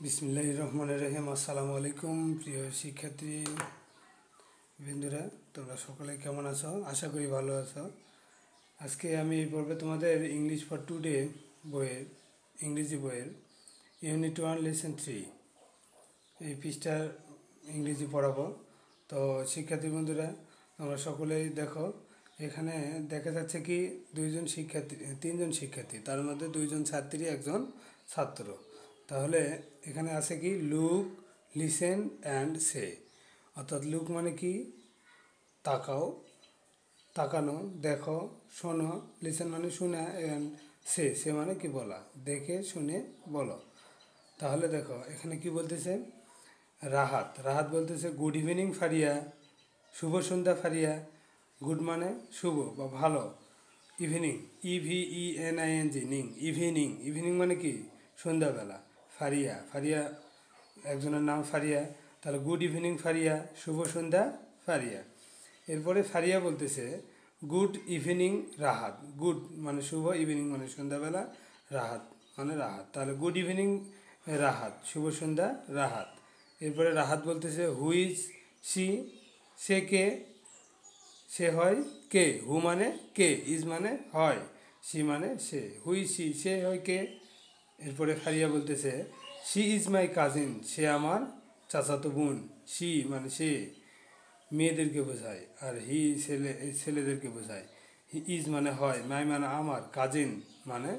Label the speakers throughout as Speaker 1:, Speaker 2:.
Speaker 1: বিসমিল্লাহির রহমানির রহিম। আসসালামু আলাইকুম প্রিয় শিক্ষার্থী বন্ধুরা, তোমরা সকলে কেমন আছো? আশা করি ভালো আছো। আজকে আমি এই পর্বে তোমাদের ইংলিশ ফর টুডে বইয়ের ইংরেজি বইয়ের ইউনিট 1 লেসন 3 এই পৃষ্ঠার ইংরেজি পড়াবো। তো শিক্ষার্থী বন্ধুরা, তোমরা সকলেই দেখো, এখানে দেখা যাচ্ছে কি তিনজন শিক্ষার্থী, তার মধ্যে দুইজন ছাত্রী, একজন ছাত্র। তাহলে এখানে আছে কি লুক, লিসেন অ্যান্ড সে। অর্থাৎ লুক মানে কি তাকাও, তাকানো, দেখো, শোনো। লিসেন মানে শোনা, অ্যান্ড সে মানে কি বলা, দেখে শুনে বলো। তাহলে দেখো এখানে কি বলতেছে, রাহাত বলতেছে গুড ইভিনিং ফারিয়া, শুভ সন্ধ্যা ফারিয়া। গুড মানে শুভ বা ভালো, ইভিনিং ইভিএনআইএনজি ইভিনিং মানে কি সন্ধ্যাবেলা। ফারিয়া একজনের নাম ফারিয়া, তাহলে গুড ইভিনিং ফারিয়া, শুভ সন্ধ্যা ফারিয়া। এরপরে ফারিয়া বলতেছে গুড ইভিনিং রাহাত। গুড মানে শুভ, ইভিনিং মানে সন্ধ্যাবেলা, রাহাত মানে রাহাত। তাহলে গুড ইভিনিং রাহাত, শুভ সন্ধ্যা রাহাত। এরপরে রাহাত বলতেছে হুইজ সি, সে কে, সে হয় কে। হু মানে কে, ইজ মানে হয়, সি মানে সে। হুই সি, সে হয় কে। এরপরে ফারিয়া বলতেছে শি ইজ মাই কাজিন, সে আমার চাচাতো বোন। শি মানে সে, মেয়েদেরকে বোঝায়, আর হি ছেলেদেরকে বোঝায়। হি ইজ মানে হয়, মাই মানে আমার, কাজিন মানে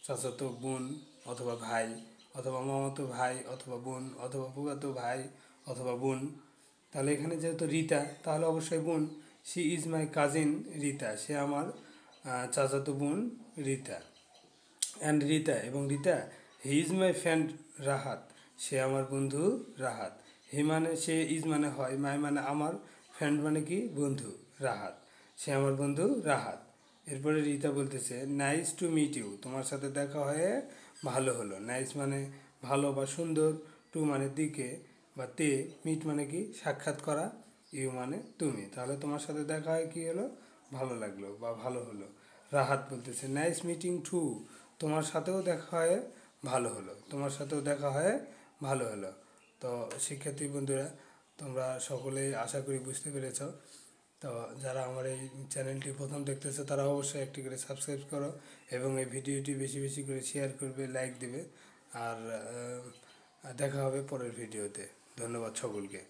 Speaker 1: চাচাতো বোন অথবা ভাই, অথবা মামাতো ভাই অথবা বোন, অথবা ফুফাতো ভাই অথবা বোন। তাহলে এখানে যেহেতু রিতা, তাহলে অবশ্যই বোন। She is my cousin Rita, সে আমার চাচাতো বোন রিতা। অ্যান্ড রিতা, এবং Rita he is my friend Rahat, সে আমার বন্ধু রাহাত। হি মানে সে, ইজ মানে হয়, মাই মানে আমার, ফ্রেন্ড মানে কি বন্ধু, রাহাত, সে আমার বন্ধু রাহাত। এরপরে রিতা বলতেছে নাইস টু মিট ইউ, তোমার সাথে দেখা হয়ে ভালো হলো। নাইস মানে ভালো বা সুন্দর, টু মানে দিকে বা তে, মিট মানে কি সাক্ষাৎ করা, ইউ মানে তুমি। তাহলে তোমার সাথে দেখা হয় কি হলো, ভালো লাগলো বা ভালো হলো। রাহাত বলতেছে নাইস মিটিং টু, তোমার সাথেও দেখা হয় ভালো হলো, তোমার সাথেও দেখা হয় ভালো হলো। তো শিক্ষার্থী বন্ধুরা, তোমরা সকলেই আশা করি বুঝতে পেরেছ। তো যারা আমার এই চ্যানেলটি প্রথম দেখতেছে তারা অবশ্যই একটি করে সাবস্ক্রাইব করো, এবং এই ভিডিওটি বেশি বেশি করে শেয়ার করবে, লাইক দেবে। আর দেখা হবে পরের ভিডিওতে। ধন্যবাদ সকলকে।